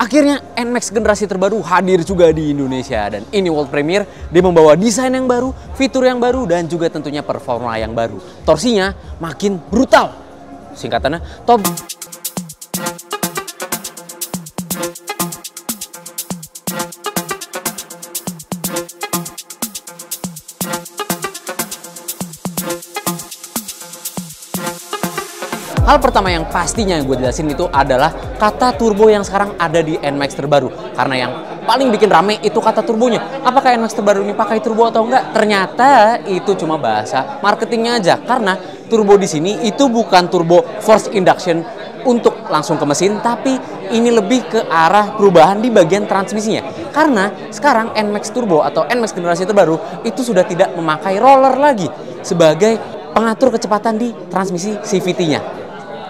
Akhirnya NMAX generasi terbaru hadir juga di Indonesia, dan ini world premiere. Dia membawa desain yang baru, fitur yang baru, dan juga tentunya performa yang baru. Torsinya makin brutal. Singkatannya top. Hal pertama yang pastinya yang gue jelasin itu adalah kata turbo yang sekarang ada di NMAX terbaru. Karena yang paling bikin rame itu kata turbonya. Apakah NMAX terbaru ini pakai turbo atau enggak? Ternyata itu cuma bahasa marketingnya aja. Karena turbo di sini itu bukan turbo force induction untuk langsung ke mesin, tapi ini lebih ke arah perubahan di bagian transmisinya. Karena sekarang NMAX turbo atau NMAX generasi terbaru itu sudah tidak memakai roller lagi sebagai pengatur kecepatan di transmisi CVT-nya.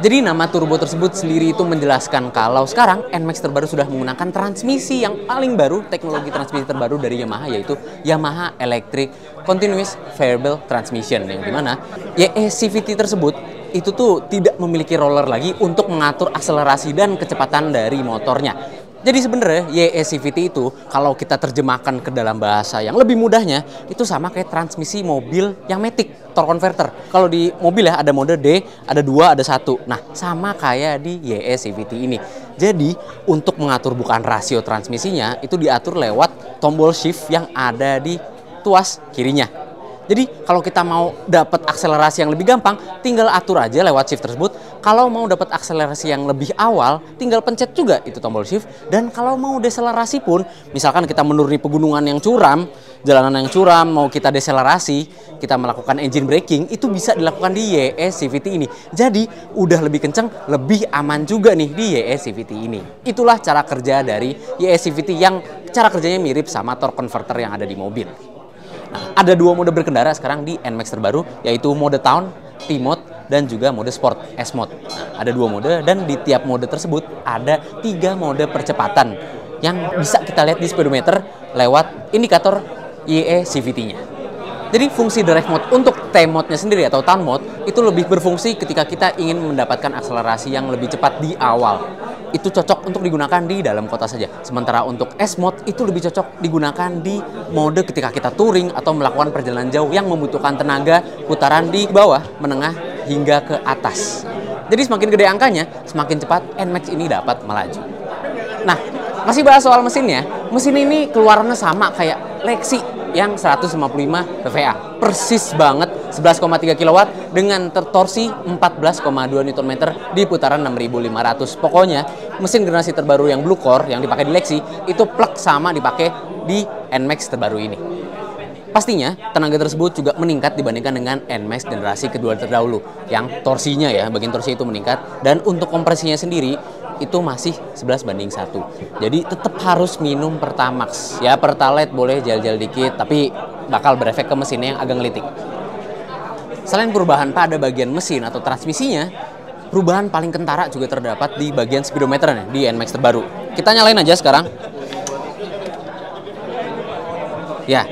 Jadi nama turbo tersebut sendiri itu menjelaskan kalau sekarang NMAX terbaru sudah menggunakan transmisi yang paling baru, teknologi transmisi terbaru dari Yamaha, yaitu Yamaha Electric Continuous Variable Transmission, yang dimana YE CVT tersebut itu tuh tidak memiliki roller lagi untuk mengatur akselerasi dan kecepatan dari motornya. Jadi sebenarnya YE CVT itu kalau kita terjemahkan ke dalam bahasa yang lebih mudahnya itu sama kayak transmisi mobil yang matic, torque converter. Kalau di mobil ya ada mode D, ada 2, ada 1. Nah, sama kayak di YE CVT ini. Jadi untuk mengatur bukan rasio transmisinya itu diatur lewat tombol shift yang ada di tuas kirinya. Jadi kalau kita mau dapat akselerasi yang lebih gampang, tinggal atur aja lewat shift tersebut. Kalau mau dapat akselerasi yang lebih awal, tinggal pencet juga itu tombol shift. Dan kalau mau deselerasi pun, misalkan kita menuruni pegunungan yang curam, jalanan yang curam, mau kita deselerasi, kita melakukan engine braking, itu bisa dilakukan di YE CVT ini. Jadi udah lebih kenceng, lebih aman juga nih di YE CVT ini. Itulah cara kerja dari YE CVT yang cara kerjanya mirip sama torque converter yang ada di mobil. Nah, ada 2 mode berkendara sekarang di NMAX terbaru, yaitu mode Town, T-Mode, dan juga mode Sport, S-Mode. Nah, ada 2 mode, dan di tiap mode tersebut ada 3 mode percepatan yang bisa kita lihat di speedometer lewat indikator YE CVT-nya. Jadi fungsi drive mode untuk T-Mode-nya sendiri atau Town Mode itu lebih berfungsi ketika kita ingin mendapatkan akselerasi yang lebih cepat di awal. Itu cocok untuk digunakan di dalam kota saja. Sementara untuk S-Mode itu lebih cocok digunakan di mode ketika kita touring atau melakukan perjalanan jauh yang membutuhkan tenaga putaran di bawah, menengah, hingga ke atas. Jadi semakin gede angkanya, semakin cepat NMAX ini dapat melaju. Nah, masih bahas soal mesinnya. Mesin ini keluarannya sama kayak Lexi yang 155 PVA. Persis banget 11,3 kW dengan torsi 14,2 Nm di putaran 6500. Pokoknya mesin generasi terbaru yang Blue Core yang dipakai di Lexi itu plug sama dipakai di NMAX terbaru ini. Pastinya tenaga tersebut juga meningkat dibandingkan dengan NMAX generasi kedua terdahulu yang torsinya ya, bagian torsi itu meningkat, dan untuk kompresinya sendiri itu masih 11:1. Jadi tetap harus minum Pertamax. Ya Pertalite boleh jal-jal dikit, tapi bakal berefek ke mesinnya yang agak ngelitik. Selain perubahan pada bagian mesin atau transmisinya, perubahan paling kentara juga terdapat di bagian speedometernya di NMAX terbaru. Kita nyalain aja sekarang. Ya,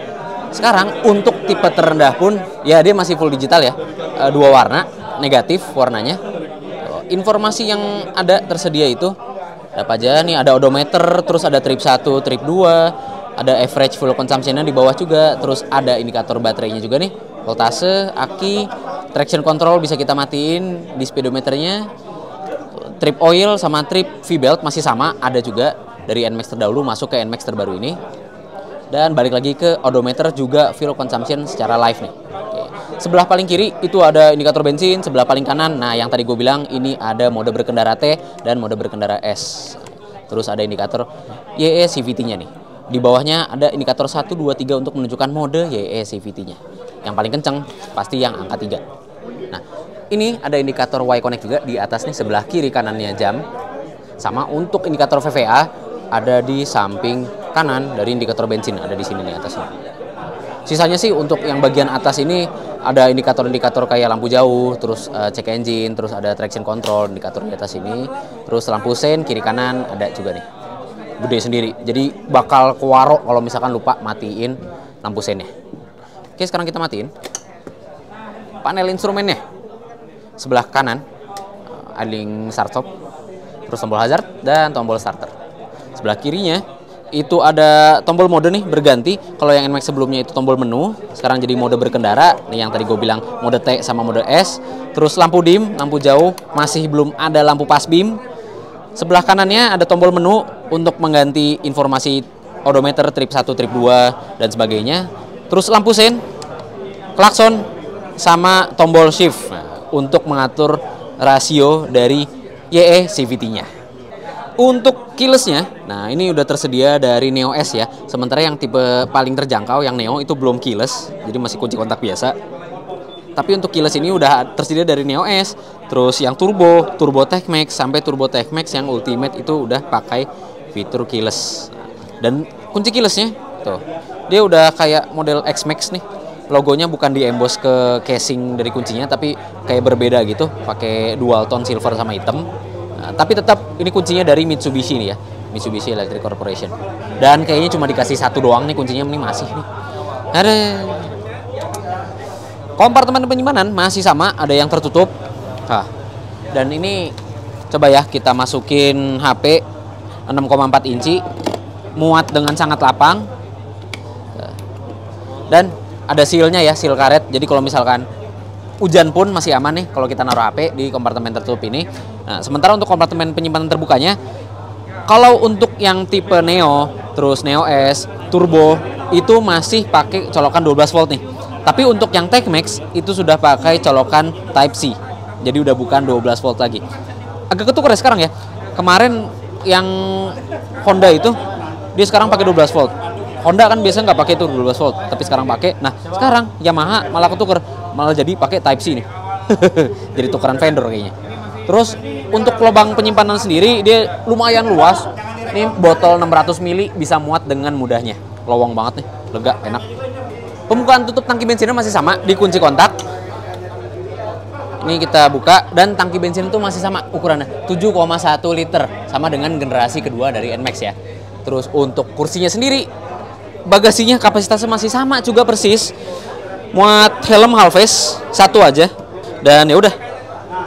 sekarang untuk tipe terendah pun, ya dia masih full digital ya. 2 warna, negatif warnanya. Informasi yang ada tersedia itu apa aja nih, ada odometer, terus ada trip 1, trip 2, ada average fuel consumption-nya di bawah juga, terus ada indikator baterainya juga nih, voltase, aki, traction control bisa kita matiin di speedometernya, trip oil sama trip V-belt masih sama, ada juga dari NMAX terdahulu masuk ke NMAX terbaru ini. Dan balik lagi ke odometer juga fuel consumption secara live nih. Sebelah paling kiri itu ada indikator bensin, sebelah paling kanan, nah yang tadi gue bilang ini ada mode berkendara T dan mode berkendara S. Terus ada indikator YE CVT-nya nih. Di bawahnya ada indikator 1, 2, 3 untuk menunjukkan mode YE CVT-nya. Yang paling kenceng pasti yang angka 3. Nah, ini ada indikator Y Connect juga di atas nih, sebelah kiri kanannya jam. Sama untuk indikator VVA ada di samping kanan dari indikator bensin, ada di sini nih atasnya. Sisanya sih untuk yang bagian atas ini ada indikator-indikator kayak lampu jauh, terus check engine, terus ada traction control, indikator di atas ini, terus lampu sen kiri kanan ada juga nih, gede sendiri. Jadi bakal kewaro kalau misalkan lupa matiin lampu sennya. Oke, sekarang kita matiin panel instrumennya. Sebelah kanan idling start stop, terus tombol hazard dan tombol starter. Sebelah kirinya itu ada tombol mode nih berganti. Kalau yang NMAX sebelumnya itu tombol menu, sekarang jadi mode berkendara. Nih yang tadi gue bilang mode T sama mode S. Terus lampu dim, lampu jauh, masih belum ada lampu pass beam. Sebelah kanannya ada tombol menu untuk mengganti informasi odometer, trip 1, trip 2 dan sebagainya. Terus lampu sein, klakson sama tombol shift untuk mengatur rasio dari YE CVT-nya. Untuk keyless-nya, nah ini udah tersedia dari Neo S ya. Sementara yang tipe paling terjangkau yang Neo itu belum keyless, jadi masih kunci kontak biasa. Tapi untuk keyless ini udah tersedia dari Neo S. Terus yang turbo, Turbo Tech Max sampai Turbo Tech Max yang Ultimate itu udah pakai fitur keyless. Dan kunci keyless-nya tuh, dia udah kayak model X Max nih. Logonya bukan di emboss ke casing dari kuncinya, tapi kayak berbeda gitu, pakai dual tone silver sama hitam. Nah, tapi tetap ini kuncinya dari Mitsubishi nih ya, Mitsubishi Electric Corporation. Dan kayaknya cuma dikasih satu doang nih kuncinya, ini masih nih. Ada kompartemen penyimpanan masih sama, ada yang tertutup. Nah, dan ini coba ya kita masukin HP 6,4 inci, muat dengan sangat lapang. Dan ada sealnya ya, seal karet. Jadi kalau misalkan hujan pun masih aman nih kalau kita naruh HP di kompartemen tertutup ini. Nah, sementara untuk kompartemen penyimpanan terbukanya, kalau untuk yang tipe Neo, terus Neo S, Turbo, itu masih pakai colokan 12 volt nih. Tapi untuk yang Tech Max, itu sudah pakai colokan Type C. Jadi udah bukan 12 volt lagi. Agak ketukar ya sekarang ya. Kemarin yang Honda itu, dia sekarang pakai 12 volt. Honda kan biasanya nggak pakai itu 12 volt, tapi sekarang pakai. Nah, sekarang Yamaha malah ketukar, malah jadi pakai Type C nih. Jadi tukeran vendor kayaknya. Terus untuk lubang penyimpanan sendiri dia lumayan luas. Ini botol 600 ml bisa muat dengan mudahnya. Lowong banget nih, lega, enak. Pembukaan tutup tangki bensinnya masih sama di kunci kontak. Ini kita buka dan tangki bensin itu masih sama ukurannya 7,1 liter, sama dengan generasi kedua dari NMAX ya. Terus untuk kursinya sendiri, bagasinya kapasitasnya masih sama juga persis. Muat helm half face satu aja. Dan ya udah,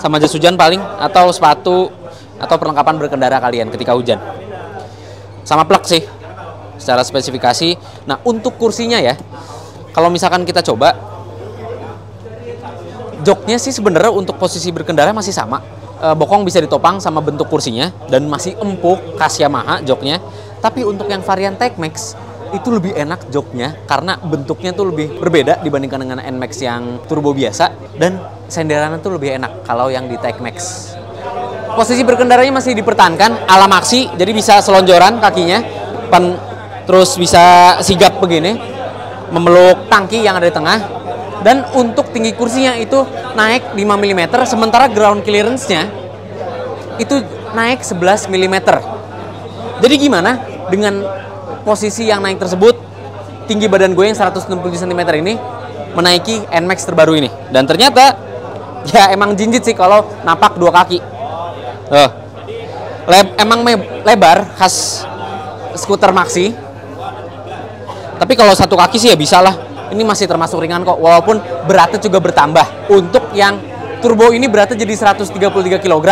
sama jas hujan paling, atau sepatu atau perlengkapan berkendara kalian ketika hujan. Sama plug sih secara spesifikasi. Nah, untuk kursinya ya, kalau misalkan kita coba, joknya sih sebenarnya untuk posisi berkendara masih sama. Bokong bisa ditopang sama bentuk kursinya dan masih empuk khas Yamaha joknya. Tapi untuk yang varian Tech Max itu lebih enak joknya karena bentuknya tuh lebih berbeda dibandingkan dengan NMAX yang turbo biasa, dan senderannya tuh lebih enak kalau yang di Tech Max. Posisi berkendaranya masih dipertahankan ala Maxi, jadi bisa selonjoran kakinya, terus bisa sigap begini, memeluk tangki yang ada di tengah. Dan untuk tinggi kursinya itu naik 5 mm, sementara ground clearance-nya itu naik 11 mm. Jadi gimana dengan posisi yang naik tersebut, tinggi badan gue yang 160 cm ini menaiki NMAX terbaru ini. Dan ternyata ya emang jinjit sih kalau napak dua kaki. Emang lebar khas skuter Maxi. Tapi kalau satu kaki sih ya bisa lah. Ini masih termasuk ringan kok, walaupun beratnya juga bertambah. Untuk yang turbo ini beratnya jadi 133 kg.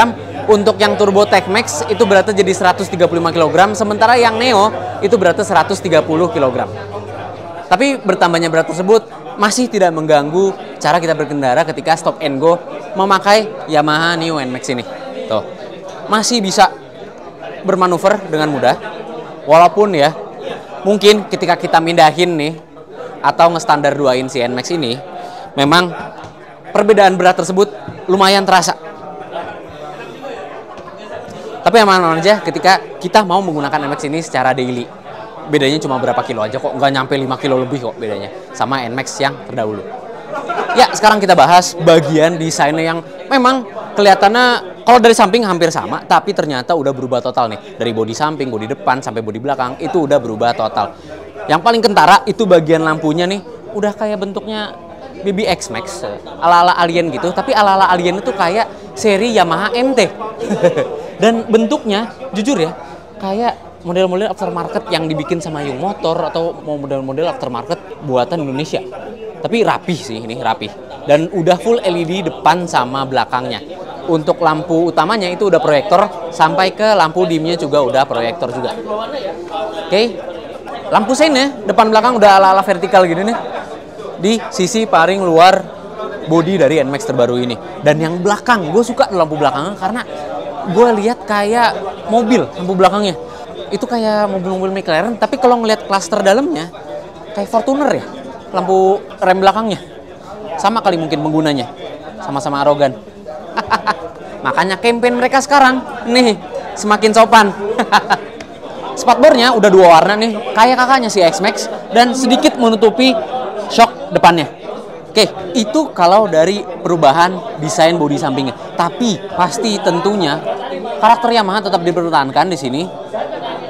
Untuk yang Turbo Tech Max itu beratnya jadi 135 kg, sementara yang Neo itu beratnya 130 kg. Tapi bertambahnya berat tersebut masih tidak mengganggu cara kita berkendara ketika stop and go memakai Yamaha Neo NMAX ini. Tuh, masih bisa bermanuver dengan mudah. Walaupun ya, mungkin ketika kita mindahin nih atau nge-standar 2-in si NMAX ini, memang perbedaan berat tersebut lumayan terasa. Tapi aman-aman aja ketika kita mau menggunakan NMAX ini secara daily. Bedanya cuma berapa kilo aja kok, nggak nyampe 5 kilo lebih kok bedanya sama NMAX yang terdahulu. Ya, sekarang kita bahas bagian desainnya yang memang kelihatannya kalau dari samping hampir sama, tapi ternyata udah berubah total nih. Dari bodi samping, bodi depan, sampai bodi belakang, itu udah berubah total. Yang paling kentara itu bagian lampunya nih, udah kayak bentuknya BBX Max, ala-ala Alien gitu. Tapi ala-ala Alien itu kayak seri Yamaha MT. Dan bentuknya, jujur ya, kayak model-model aftermarket yang dibikin sama Yung Motor atau model-model aftermarket buatan Indonesia. Tapi rapih sih, ini rapih. Dan udah full LED depan sama belakangnya. untuk lampu utamanya itu udah proyektor, sampai ke lampu dimnya juga udah proyektor juga. Oke, lampu seinnya depan belakang udah ala-ala vertikal gini nih di sisi paling luar bodi dari NMAX terbaru ini. Dan yang belakang, gue suka lampu belakangnya karena gue lihat kayak mobil lampu belakangnya. Itu kayak mobil-mobil McLaren, tapi kalau ngelihat klaster dalamnya kayak Fortuner ya, lampu rem belakangnya. Sama kali mungkin penggunanya, sama-sama arogan. Makanya campaign mereka sekarang nih semakin sopan. Spatbornya udah 2 warna nih, kayak kakaknya si X-Max, dan sedikit menutupi shock depannya. Oke, itu kalau dari perubahan desain bodi sampingnya. Tapi pasti tentunya karakter Yamaha tetap dipertahankan di sini.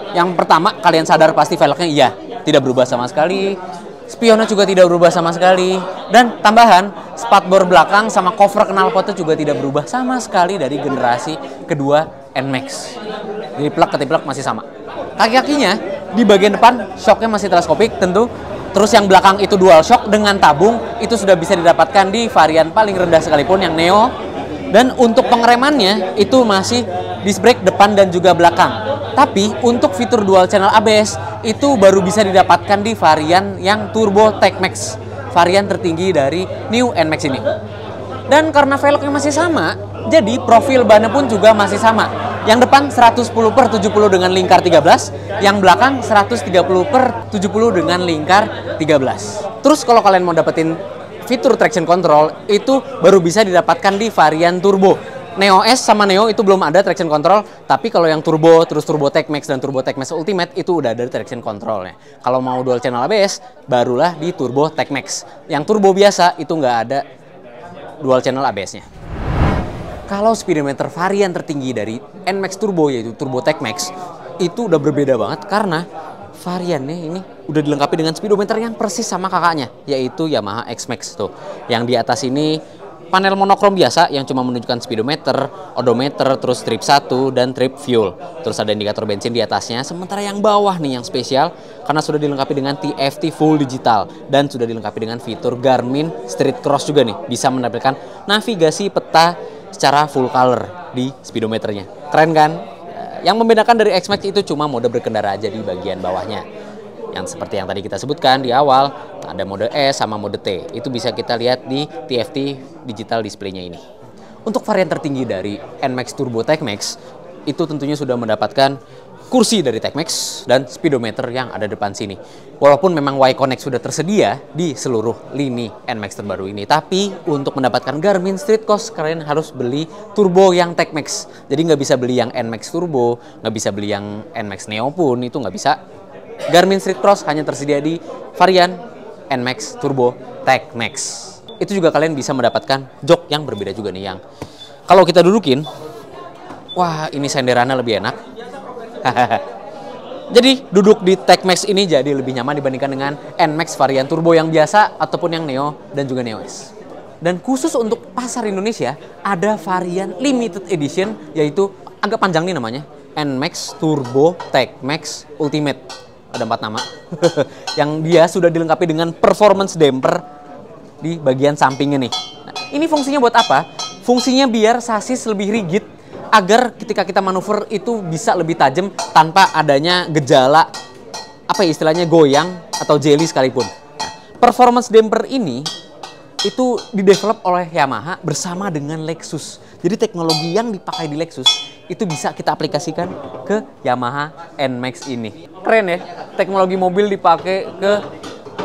Yang pertama, kalian sadar pasti velgnya iya, tidak berubah sama sekali. Spionnya juga tidak berubah sama sekali. Dan tambahan, spatbor belakang sama cover knalpotnya juga tidak berubah sama sekali dari generasi kedua NMAX. Jadi plug ke plug masih sama. Kaki-kakinya di bagian depan shocknya masih teleskopik tentu. Terus yang belakang itu dual shock dengan tabung, itu sudah bisa didapatkan di varian paling rendah sekalipun yang Neo. Dan untuk pengeremannya itu masih disc brake depan dan juga belakang. Tapi untuk fitur dual channel ABS itu baru bisa didapatkan di varian yang Turbo TechMax, varian tertinggi dari New NMAX ini. Dan karena velgnya masih sama, jadi profil bannya pun juga masih sama. Yang depan 110/70 dengan lingkar 13, yang belakang 130/70 dengan lingkar 13. Terus kalau kalian mau dapetin fitur traction control, itu baru bisa didapatkan di varian turbo. Neo S sama Neo itu belum ada traction control, tapi kalau yang turbo, terus Turbo TechMax dan Turbo TechMax Ultimate itu udah ada traction controlnya. Kalau mau dual channel ABS, barulah di Turbo TechMax. Yang turbo biasa itu nggak ada dual channel ABS-nya. Kalau speedometer varian tertinggi dari NMAX Turbo yaitu Turbo TechMax itu udah berbeda banget karena variannya ini udah dilengkapi dengan speedometer yang persis sama kakaknya, yaitu Yamaha X-Max tuh. Yang di atas ini panel monokrom biasa yang cuma menunjukkan speedometer, odometer, terus trip 1 dan trip fuel. Terus ada indikator bensin di atasnya. Sementara yang bawah nih yang spesial karena sudah dilengkapi dengan TFT full digital dan sudah dilengkapi dengan fitur Garmin Street Cross juga nih. Bisa menampilkan navigasi peta secara full color di speedometernya. Keren kan? Yang membedakan dari X-Max itu cuma mode berkendara aja di bagian bawahnya. Yang seperti yang tadi kita sebutkan di awal, ada mode S sama mode T. Itu bisa kita lihat di TFT digital display-nya ini. Untuk varian tertinggi dari NMAX Turbo TechMax, itu tentunya sudah mendapatkan kursi dari TechMax dan speedometer yang ada depan sini. Walaupun memang Y-Connect sudah tersedia di seluruh lini NMAX terbaru ini, tapi untuk mendapatkan Garmin Street Cross kalian harus beli turbo yang TechMax. Jadi nggak bisa beli yang NMAX Turbo, nggak bisa beli yang NMAX Neo pun, itu nggak bisa. Garmin Street Cross hanya tersedia di varian NMAX Turbo TechMax. Itu juga kalian bisa mendapatkan jok yang berbeda juga nih, yang kalau kita dudukin, wah ini senderannya lebih enak. Jadi duduk di TechMax ini jadi lebih nyaman dibandingkan dengan NMAX varian turbo yang biasa ataupun yang Neo dan juga Neo S. Dan khusus untuk pasar Indonesia ada varian limited edition, yaitu agak panjang nih namanya, NMAX Turbo TechMax Ultimate. Ada 4 nama. Yang dia sudah dilengkapi dengan performance damper di bagian sampingnya nih. Nah, ini fungsinya buat apa? Fungsinya biar sasis lebih rigid agar ketika kita manuver itu bisa lebih tajam tanpa adanya gejala apa ya, istilahnya goyang atau jelly sekalipun. Nah, performance damper ini itu didevelop oleh Yamaha bersama dengan Lexus. Jadi teknologi yang dipakai di Lexus itu bisa kita aplikasikan ke Yamaha NMAX ini. Keren ya, teknologi mobil dipakai ke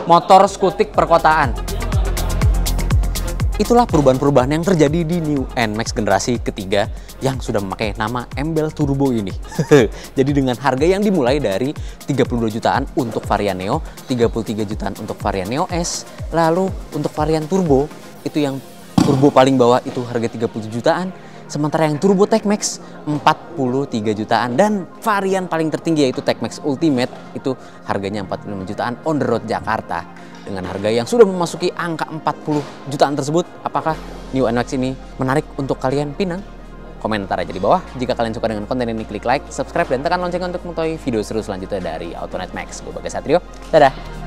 motor skutik perkotaan. Itulah perubahan-perubahan yang terjadi di New NMAX generasi ketiga yang sudah memakai nama Embel Turbo ini. Jadi dengan harga yang dimulai dari 32 jutaan untuk varian Neo, 33 jutaan untuk varian Neo S, lalu untuk varian Turbo, itu yang turbo paling bawah itu harga 30 jutaan, sementara yang Turbo TechMax 43 jutaan, dan varian paling tertinggi yaitu TechMax Ultimate itu harganya 45 jutaan on the road Jakarta. Dengan harga yang sudah memasuki angka 40 jutaan tersebut, apakah New NMAX ini menarik untuk kalian pinang? Komentar aja di bawah. Jika kalian suka dengan konten ini, klik like, subscribe, dan tekan lonceng untuk mengetahui video seru selanjutnya dari Autonet Max. Gue Bagas Satrio, dadah!